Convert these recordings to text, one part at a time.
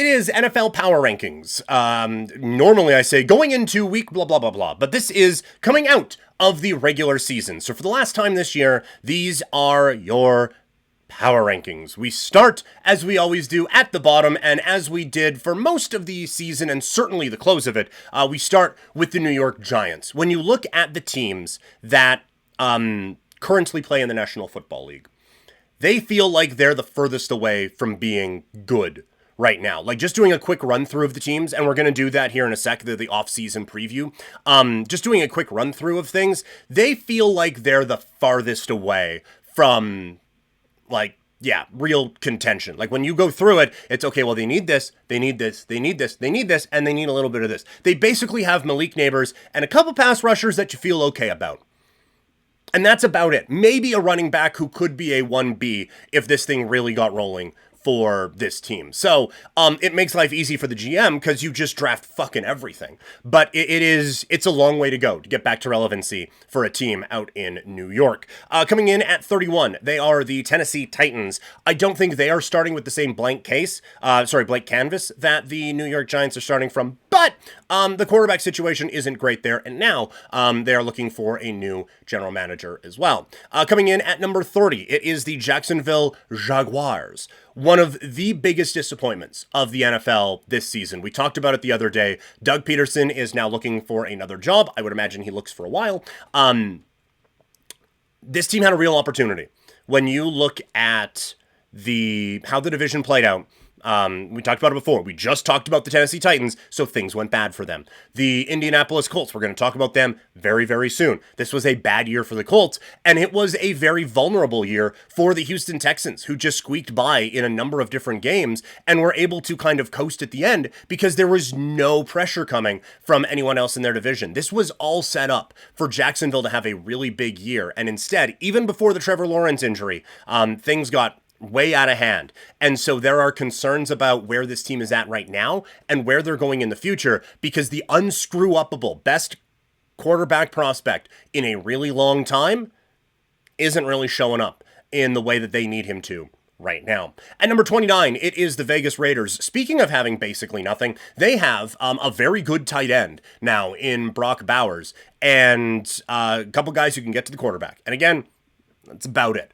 it is NFL Power Rankings. Normally I say going into week blah, blah, blah, blah, but this is coming out of the regular season. So for the last time this year, these are your Power Rankings. We start, as we always do, at the bottom, and as we did for most of the season, and certainly the close of it, we start with the New York Giants. When you look at the teams that currently play in the National Football League, they feel like they're the furthest away from being good right now. Like, just doing a quick run through of the teams, and we're going to do that here in a sec, the off-season preview. Just doing a quick run through of things, they feel like they're the farthest away from, like, yeah, real contention. Like, when you go through it, it's okay, well, they need this, they need this, they need this, they need this, and they need a little bit of this. They basically have Malik Neighbors and a couple pass rushers that you feel okay about. And that's about it. Maybe a running back who could be a 1B if this thing really got rolling for this team. So it makes life easy for the GM because you just draft fucking everything. But it's a long way to go to get back to relevancy for a team out in New York. Coming in at 31, they are the Tennessee Titans. I don't think they are starting with the same blank canvas that the New York Giants are starting from. But the quarterback situation isn't great there. And now they are looking for a new general manager as well. Coming in at number 30, it is the Jacksonville Jaguars. One of the biggest disappointments of the NFL this season. We talked about it the other day. Doug Peterson is now looking for another job. I would imagine he looks for a while. This team had a real opportunity. When you look at how the division played out, we talked about it before. We just talked about the Tennessee Titans, so things went bad for them. The Indianapolis Colts, we're going to talk about them very, very soon. This was a bad year for the Colts, and it was a very vulnerable year for the Houston Texans, who just squeaked by in a number of different games and were able to kind of coast at the end because there was no pressure coming from anyone else in their division. This was all set up for Jacksonville to have a really big year, and instead, even before the Trevor Lawrence injury, things got way out of hand. And so there are concerns about where this team is at right now and where they're going in the future, because the unscrew-upable best quarterback prospect in a really long time isn't really showing up in the way that they need him to right now. At number 29, it is the Vegas Raiders. Speaking of having basically nothing, they have a very good tight end now in Brock Bowers and a couple guys who can get to the quarterback. And again, that's about it.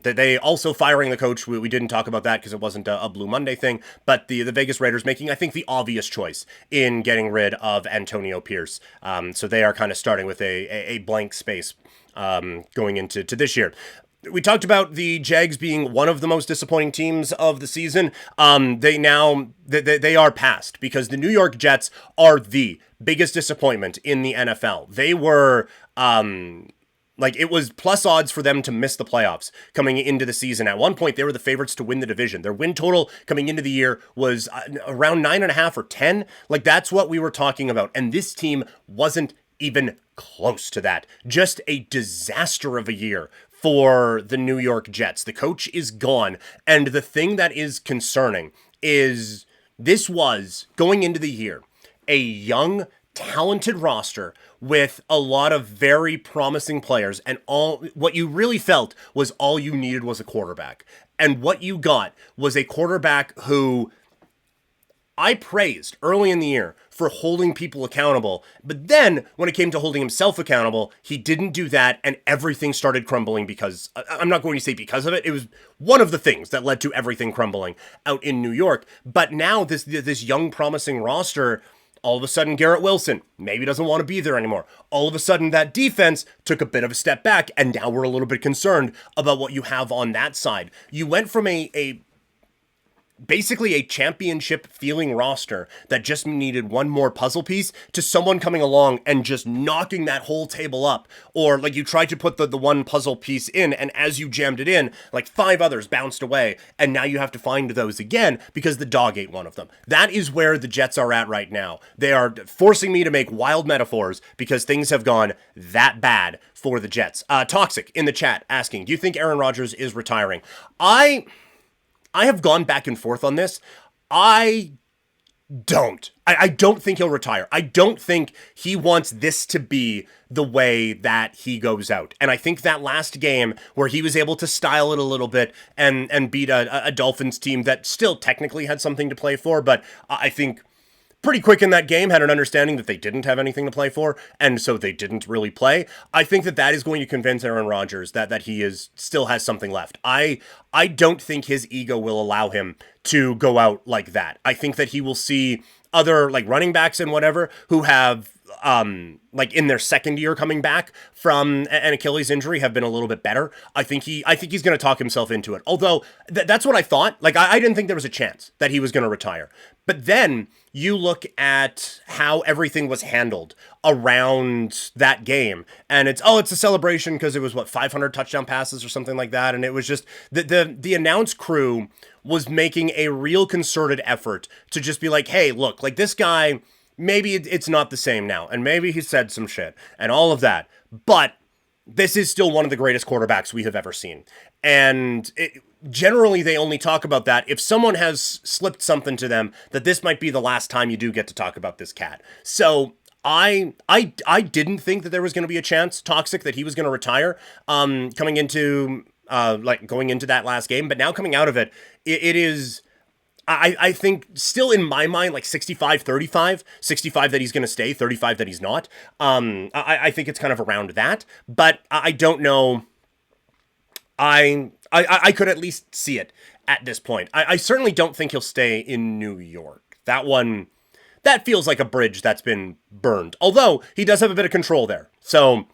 They also firing the coach. We didn't talk about that because it wasn't a Blue Monday thing. But the Vegas Raiders making, I think, the obvious choice in getting rid of Antonio Pierce. So they are kind of starting with a blank space going into this year. We talked about the Jags being one of the most disappointing teams of the season. They are past, because the New York Jets are the biggest disappointment in the NFL. They were it was plus odds for them to miss the playoffs coming into the season. At one point, they were the favorites to win the division. Their win total coming into the year was around 9.5 or 10. Like, that's what we were talking about. And this team wasn't even close to that. Just a disaster of a year for the New York Jets. The coach is gone. And the thing that is concerning is this was, going into the year, a young, talented roster with a lot of very promising players, and what you really felt was all you needed was a quarterback. And what you got was a quarterback who I praised early in the year for holding people accountable, but then when it came to holding himself accountable, he didn't do that, and everything started crumbling because, I'm not going to say because of it, it was one of the things that led to everything crumbling out in New York. But now this young, promising roster, all of a sudden, Garrett Wilson maybe doesn't want to be there anymore. All of a sudden, that defense took a bit of a step back, and now we're a little bit concerned about what you have on that side. You went from basically a championship feeling roster that just needed one more puzzle piece to someone coming along and just knocking that whole table up. Or like you tried to put the one puzzle piece in, and as you jammed it in, like 5 others bounced away, and now you have to find those again because the dog ate one of them. That is where the Jets are at right now. They are forcing me to make wild metaphors because things have gone that bad for the Jets. Toxic in the chat asking, do you think Aaron Rodgers is retiring? I have gone back and forth on this. I don't. I don't think he'll retire. I don't think he wants this to be the way that he goes out. And I think that last game where he was able to style it a little bit and beat a Dolphins team that still technically had something to play for, but I think pretty quick in that game had an understanding that they didn't have anything to play for, and so they didn't really play. I think that that is going to convince Aaron Rodgers that he is still has something left. I don't think his ego will allow him to go out like that. I think that he will see other like running backs and whatever who have like in their second year coming back from an Achilles injury have been a little bit better. I think he's going to talk himself into it. Although that's what I thought. Like I didn't think there was a chance that he was going to retire. But then you look at how everything was handled around that game, and it's a celebration because it was 500 touchdown passes or something like that, and it was just the announce crew was making a real concerted effort to just be like, hey, look, like this guy, maybe it's not the same now, and maybe he said some shit and all of that, but this is still one of the greatest quarterbacks we have ever seen. And generally, they only talk about that if someone has slipped something to them, that this might be the last time you do get to talk about this cat. So I didn't think that there was going to be a chance, Toxic, that he was going to retire coming into going into that last game. But now coming out of it, it is... I think still in my mind, like 65-35, 65 that he's going to stay, 35 that he's not. I think it's kind of around that, but I don't know. I could at least see it at this point. I certainly don't think he'll stay in New York. That feels like a bridge that's been burned. Although he does have a bit of control there. So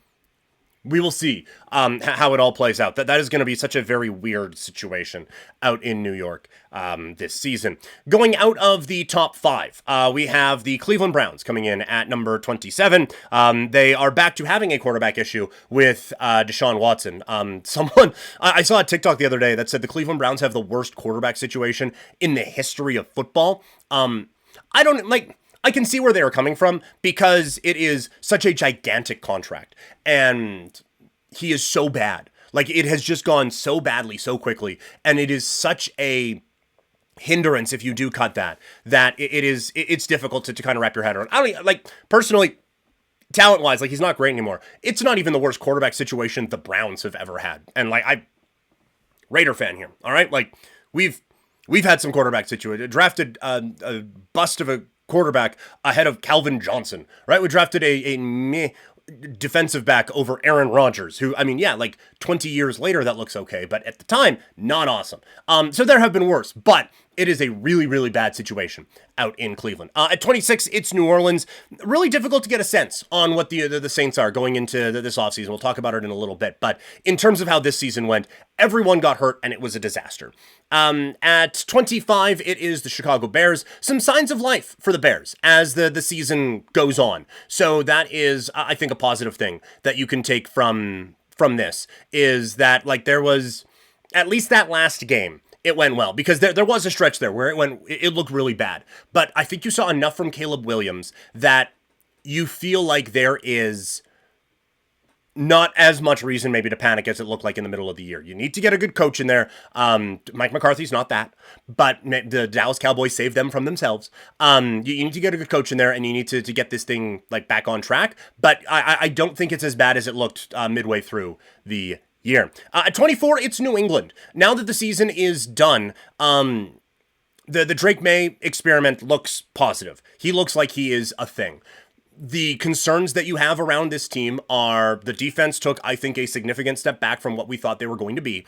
we will see how it all plays out. That is going to be such a very weird situation out in New York this season. Going out of the top 5, we have the Cleveland Browns coming in at number 27. They are back to having a quarterback issue with Deshaun Watson. I saw a TikTok the other day that said the Cleveland Browns have the worst quarterback situation in the history of football. I can see where they are coming from because it is such a gigantic contract and he is so bad. Like it has just gone so badly so quickly, and it is such a hindrance if you do cut that it's difficult to kind of wrap your head around. I don't like personally, talent-wise, like he's not great anymore. It's not even the worst quarterback situation the Browns have ever had. And like Raider fan here, all right? Like we've had some quarterback situation. Drafted a bust of a quarterback ahead of Calvin Johnson, right? We drafted a meh defensive back over Aaron Rodgers, who, I mean, yeah, like 20 years later, that looks okay, but at the time, not awesome. So there have been worse, but it is a really, really bad situation out in Cleveland. At 26, it's New Orleans. Really difficult to get a sense on what the Saints are going into this offseason. We'll talk about it in a little bit, but in terms of how this season went, everyone got hurt and it was a disaster. At 25, it is the Chicago Bears. Some signs of life for the Bears as the season goes on. So that is, I think, a positive thing that you can take from this is that, like, there was at least that last game. It went well because there was a stretch there where it looked really bad. But I think you saw enough from Caleb Williams that you feel like there is not as much reason maybe to panic as it looked like in the middle of the year. You need to get a good coach in there. Mike McCarthy's not that, but the Dallas Cowboys saved them from themselves. You need to get a good coach in there, and you need to get this thing like back on track. But I don't think it's as bad as it looked midway through the year. At 24, it's New England. Now that the season is done, the Drake May experiment looks positive. He looks like he is a thing. The concerns that you have around this team are the defense took, I think, a significant step back from what we thought they were going to be.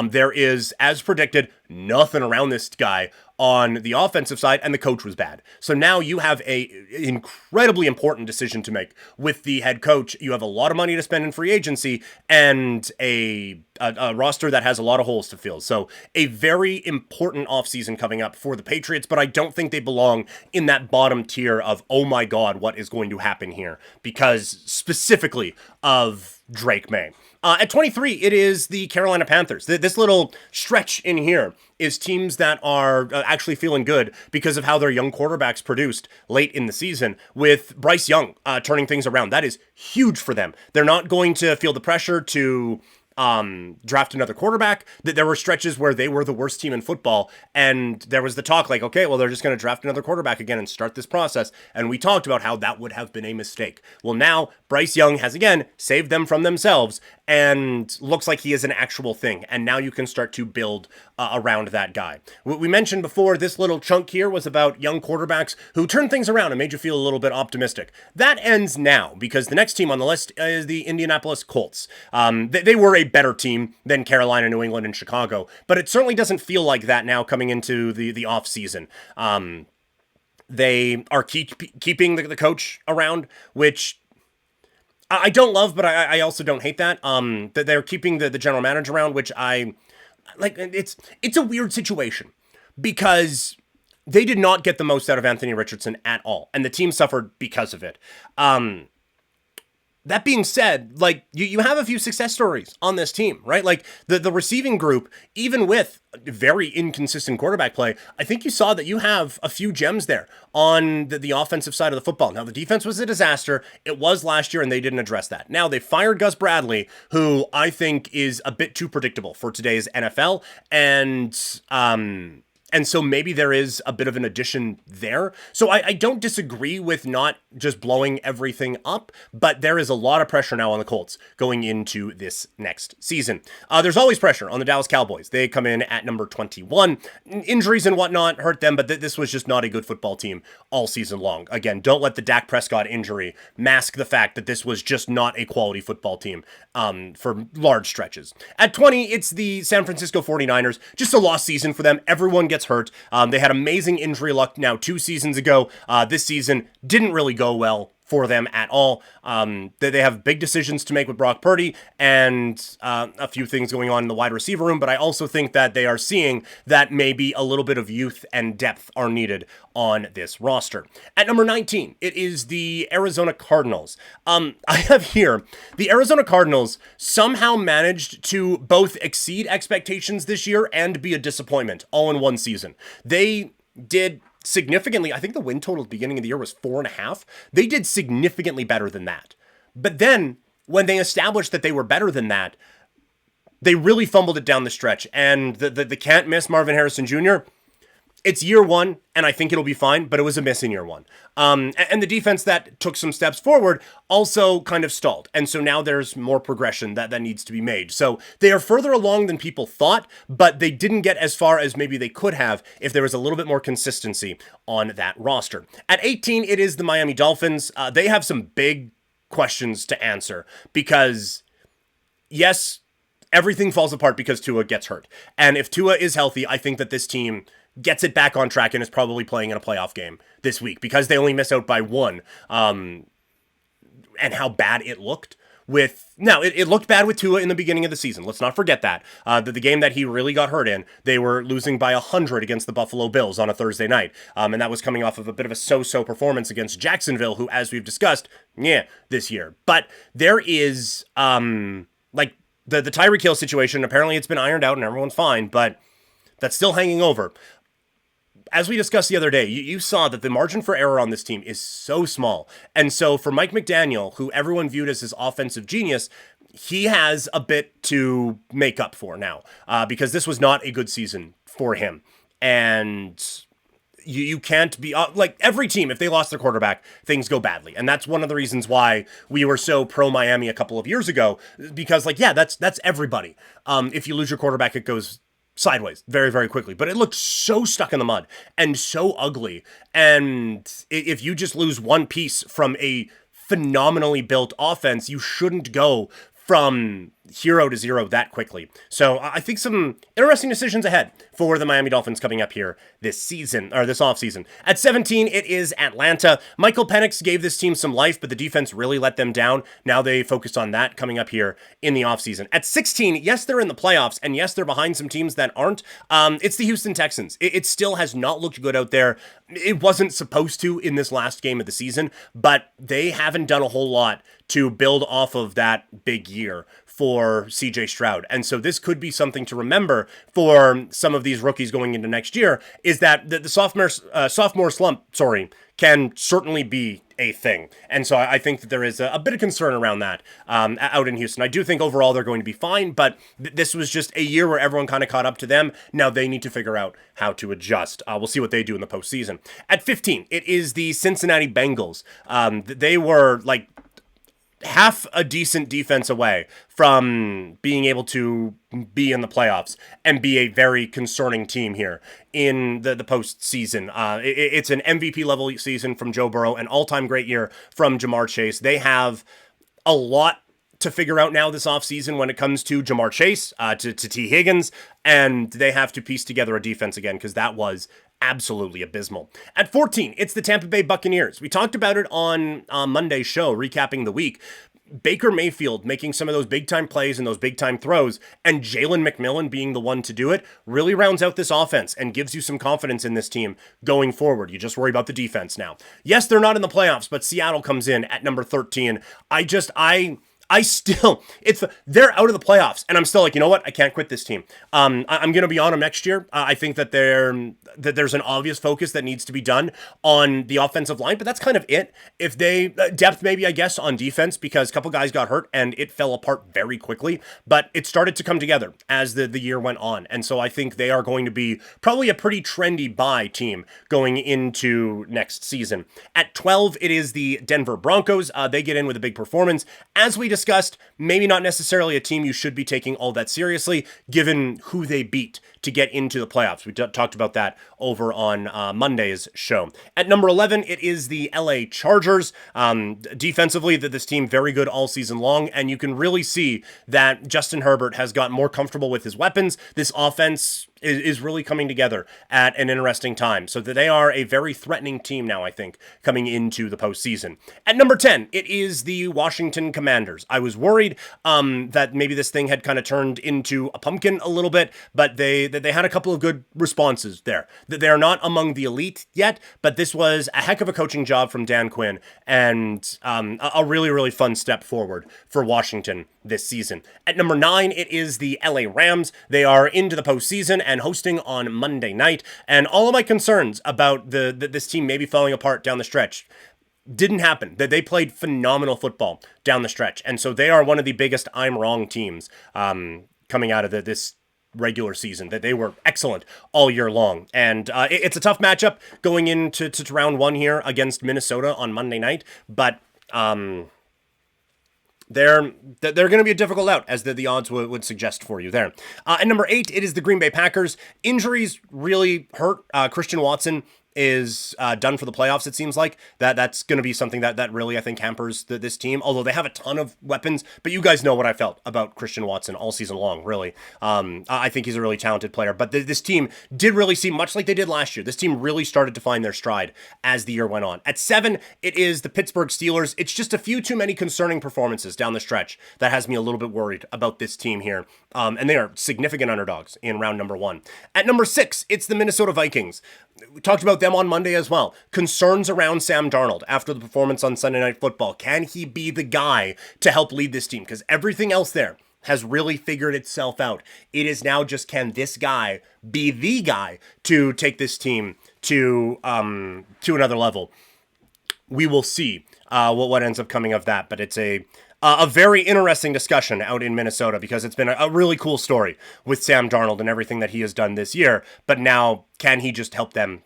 There is, as predicted, nothing around this guy on the offensive side, and the coach was bad. So now you have a incredibly important decision to make with the head coach. You have a lot of money to spend in free agency and a roster that has a lot of holes to fill. So a very important offseason coming up for the Patriots, but I don't think they belong in that bottom tier of, oh my God, what is going to happen here? Because specifically of Drake May. At 23, it is the Carolina Panthers. This little stretch in here is teams that are actually feeling good because of how their young quarterbacks produced late in the season with Bryce Young turning things around. That is huge for them. They're not going to feel the pressure to draft another quarterback. That there were stretches where they were the worst team in football, and there was the talk like, okay, well, they're just going to draft another quarterback again and start this process. And we talked about how that would have been a mistake. Well, now Bryce Young has again saved them from themselves and looks like he is an actual thing. And now you can start to build around that guy. We mentioned before, this little chunk here was about young quarterbacks who turned things around and made you feel a little bit optimistic. That ends now because the next team on the list is the Indianapolis Colts. They were a better team than Carolina, New England, and Chicago, but it certainly doesn't feel like that now coming into the off season. They are keeping the coach around, which I don't love, but I also don't hate that. That they're keeping the general manager around, which I like. It's a weird situation because they did not get the most out of Anthony Richardson at all, and the team suffered because of it. That being said, like you have a few success stories on this team, right? Like the receiving group, even with very inconsistent quarterback play, I think you saw that you have a few gems there on the offensive side of the football. Now, the defense was a disaster. It was last year, and they didn't address that. Now, they fired Gus Bradley, who I think is a bit too predictable for today's NFL, and so maybe there is a bit of an addition there. So I don't disagree with not just blowing everything up, but there is a lot of pressure now on the Colts going into this next season. There's always pressure on the Dallas Cowboys. They come in at number 21. Injuries and whatnot hurt them, but this was just not a good football team all season long. Again, don't let the Dak Prescott injury mask the fact that this was just not a quality football team for large stretches. At 20, it's the San Francisco 49ers. Just a lost season for them. Everyone gets hurt. They had amazing injury luck now 2 seasons ago. This season didn't really go well for them at all. They have big decisions to make with Brock Purdy and a few things going on in the wide receiver room, but I also think that they are seeing that maybe a little bit of youth and depth are needed on this roster. At number 19, it is the Arizona Cardinals. I have here, the Arizona Cardinals somehow managed to both exceed expectations this year and be a disappointment all in one season. They did significantly, I think the win total at the beginning of the year was 4.5. They did significantly better than that. But then when they established that they were better than that, they really fumbled it down the stretch. And the can't miss Marvin Harrison Jr., it's year one, and I think it'll be fine, but it was a miss in year one. And the defense that took some steps forward also kind of stalled. And so now there's more progression that needs to be made. So they are further along than people thought, but they didn't get as far as maybe they could have if there was a little bit more consistency on that roster. At 18, it is the Miami Dolphins. They have some big questions to answer because, yes, everything falls apart because Tua gets hurt. And if Tua is healthy, I think that this team gets it back on track and is probably playing in a playoff game this week because they only miss out by 1. And how bad it looked with... Now, it looked bad with Tua in the beginning of the season. Let's not forget that. The game that he really got hurt in, they were losing by 100 against the Buffalo Bills on a Thursday night. And that was coming off of a bit of a so-so performance against Jacksonville, who, as we've discussed, this year. But there is, the Tyreek Hill situation, apparently it's been ironed out and everyone's fine, but that's still hanging over. As we discussed the other day, you saw that the margin for error on this team is so small. And so for Mike McDaniel, who everyone viewed as his offensive genius, he has a bit to make up for now because this was not a good season for him. And you can't be like every team, if they lost their quarterback, things go badly. And that's one of the reasons why we were so pro Miami a couple of years ago, because that's everybody. If you lose your quarterback, it goes sideways very, very quickly. But it looked so stuck in the mud and so ugly. And if you just lose one piece from a phenomenally built offense, you shouldn't go from hero to zero that quickly. So I think some interesting decisions ahead for the Miami Dolphins coming up here this season, or this offseason. At 17, it is Atlanta. Michael Penix gave this team some life, but the defense really let them down. Now they focused on that coming up here in the offseason. At 16, yes, they're in the playoffs, and yes, they're behind some teams that aren't. It's the Houston Texans. It still has not looked good out there. It wasn't supposed to in this last game of the season, but they haven't done a whole lot to build off of that big year for CJ Stroud. And so this could be something to remember for some of these rookies going into next year, is that the sophomore slump, can certainly be a thing. And so I think that there is a bit of concern around that out in Houston. I do think overall they're going to be fine, but this was just a year where everyone kind of caught up to them. Now they need to figure out how to adjust. We'll see what they do in the postseason. At 15, it is the Cincinnati Bengals. They were like half a decent defense away from being able to be in the playoffs and be a very concerning team here in the postseason. It's an MVP level season from Joe Burrow, an all-time great year from Jamar Chase. They have a lot to figure out now this offseason when it comes to Jamar Chase, to T. Higgins, and they have to piece together a defense again, because that was absolutely abysmal. At 14, it's the Tampa Bay Buccaneers. We talked about it on Monday's show, recapping the week. Baker Mayfield making some of those big-time plays and those big-time throws, and Jalen McMillan being the one to do it, really rounds out this offense and gives you some confidence in this team going forward. You just worry about the defense now. Yes, they're not in the playoffs, but Seattle comes in at number 13. They're out of the playoffs, and I'm still like, you know what? I can't quit this team. I'm going to be on them next year. I think that there's an obvious focus that needs to be done on the offensive line, but that's kind of it. If they depth, maybe I guess on defense, because a couple guys got hurt and it fell apart very quickly. But it started to come together as the year went on, and so I think they are going to be probably a pretty trendy buy team going into next season. At 12, it is the Denver Broncos. They get in with a big performance, as we discussed. Maybe not necessarily a team you should be taking all that seriously, given who they beat to get into the playoffs. We talked about that over on Monday's show. At number 11, it is the LA Chargers. Defensively, this team very good all season long, and you can really see that Justin Herbert has gotten more comfortable with his weapons. This offense is really coming together at an interesting time, so that they are a very threatening team now, I think, coming into the postseason. At number 10, it is the Washington Commanders. I was worried that maybe this thing had kind of turned into a pumpkin a little bit, but they had a couple of good responses there. They are not among the elite yet, but this was a heck of a coaching job from Dan Quinn, and a really, really fun step forward for Washington this season. At number 9, it is the LA Rams. They are into the postseason and hosting on Monday night, and all of my concerns about this team maybe falling apart down the stretch didn't happen. They played phenomenal football down the stretch, and so they are one of the biggest I'm wrong teams coming out of this regular season. That they were excellent all year long, and it's a tough matchup going into round 1 here against Minnesota on Monday night, but they're going to be a difficult out, as the odds would suggest for you there. At number 8, it is the Green Bay Packers. Injuries really hurt. Christian Watson is done for the playoffs, it seems like. That's going to be something that really, I think, hampers this team, although they have a ton of weapons. But you guys know what I felt about Christian Watson all season long, really. I think he's a really talented player, but this team did really seem much like they did last year. This team really started to find their stride as the year went on. At 7, it is the Pittsburgh Steelers. It's just a few too many concerning performances down the stretch that has me a little bit worried about this team here. And they are significant underdogs in round number 1. At number 6, it's the Minnesota Vikings. We talked about them on Monday as well. Concerns around Sam Darnold after the performance on Sunday Night Football. Can he be the guy to help lead this team? Because everything else there has really figured itself out. It is now just, can this guy be the guy to take this team to another level? We will see what ends up coming of that, but it's a very interesting discussion out in Minnesota, because it's been a really cool story with Sam Darnold and everything that he has done this year. But now, can he just help them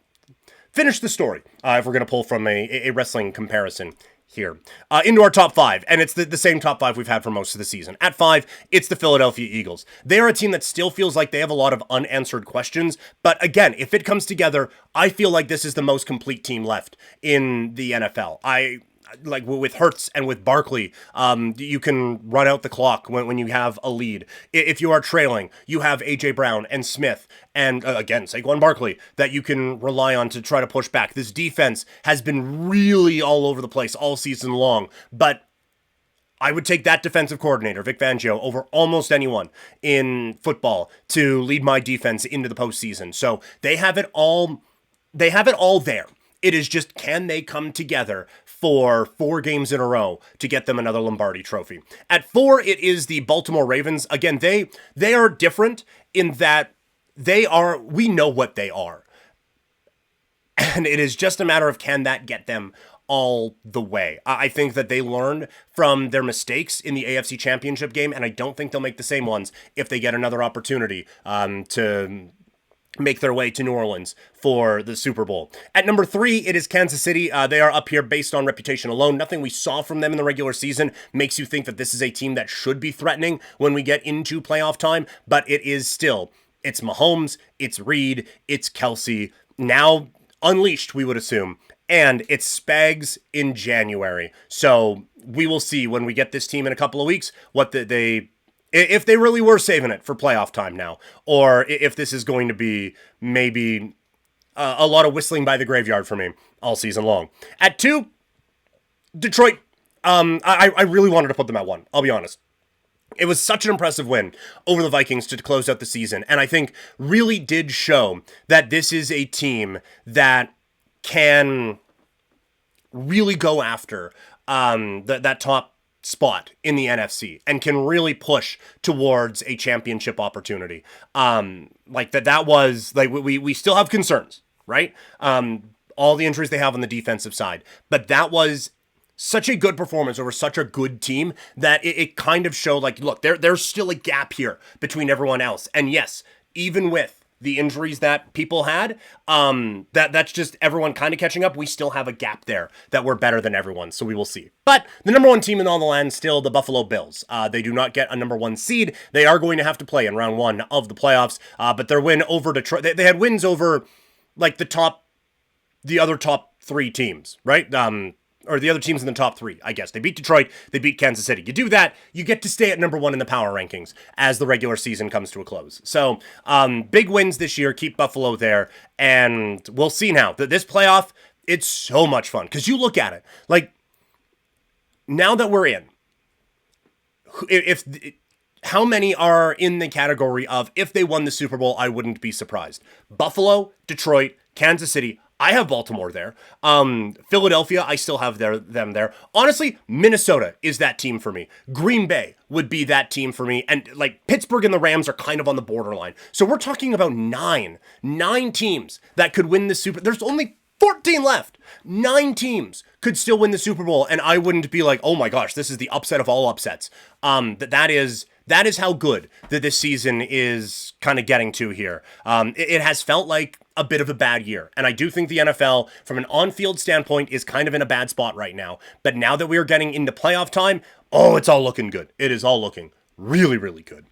finish the story? If we're going to pull from a wrestling comparison here. Into our top 5, and it's the same top 5 we've had for most of the season. At 5, it's the Philadelphia Eagles. They are a team that still feels like they have a lot of unanswered questions, but again, if it comes together, I feel like this is the most complete team left in the NFL. Like with Hurts and with Barkley, you can run out the clock when you have a lead. If you are trailing, you have A.J. Brown and Smith and, again, Saquon Barkley that you can rely on to try to push back. This defense has been really all over the place all season long, but I would take that defensive coordinator, Vic Fangio, over almost anyone in football to lead my defense into the postseason. So they have it all there. It is just, can they come together for 4 games in a row to get them another Lombardi trophy? At 4, it is the Baltimore Ravens. Again, they are different in that we know what they are. And it is just a matter of, can that get them all the way? I think that they learned from their mistakes in the AFC Championship game, and I don't think they'll make the same ones if they get another opportunity to make their way to New Orleans for the Super Bowl. At number 3, it is Kansas City. They are up here based on reputation alone. Nothing we saw from them in the regular season makes you think that this is a team that should be threatening when we get into playoff time, but it is still, it's Mahomes, it's Reed, it's Kelsey, now unleashed, we would assume, and it's Spags in January. So we will see when we get this team in a couple of weeks what if they really were saving it for playoff time now, or if this is going to be maybe a lot of whistling by the graveyard for me all season long. At 2, Detroit. I really wanted to put them at 1, I'll be honest. It was such an impressive win over the Vikings to close out the season, and I think really did show that this is a team that can really go after that top spot in the NFC and can really push towards a championship opportunity. Like that was like we still have concerns, right? All the injuries they have on the defensive side, but that was such a good performance over such a good team that it kind of showed like, look, there's still a gap here between everyone else. And yes, even with the injuries that people had, that's just everyone kind of catching up. We still have a gap there that we're better than everyone, so we will see. But the number 1 team in all the land, still the Buffalo Bills. They do not get a number 1 seed. They are going to have to play in round 1 of the playoffs, but their win over Detroit, they had wins over like the other top 3 teams, right? Or the other teams in the top 3, I guess. They beat Detroit, they beat Kansas City. You do that, you get to stay at number 1 in the power rankings as the regular season comes to a close. So, big wins this year, keep Buffalo there, and we'll see now. This playoff, it's so much fun, because you look at it, like, now that we're in, how many are in the category of, if they won the Super Bowl, I wouldn't be surprised? Buffalo, Detroit, Kansas City, I have Baltimore there. Philadelphia, I still have them there. Honestly, Minnesota is that team for me. Green Bay would be that team for me. And like Pittsburgh and the Rams are kind of on the borderline. So we're talking about nine teams that could win the Super. There's only 14 left. 9 teams could still win the Super Bowl. And I wouldn't be like, oh my gosh, this is the upset of all upsets. That is how good that this season is kind of getting to here. It has felt like a bit of a bad year. And I do think the NFL, from an on-field standpoint, is kind of in a bad spot right now. But now that we are getting into playoff time, it's all looking good. It is all looking really, really good.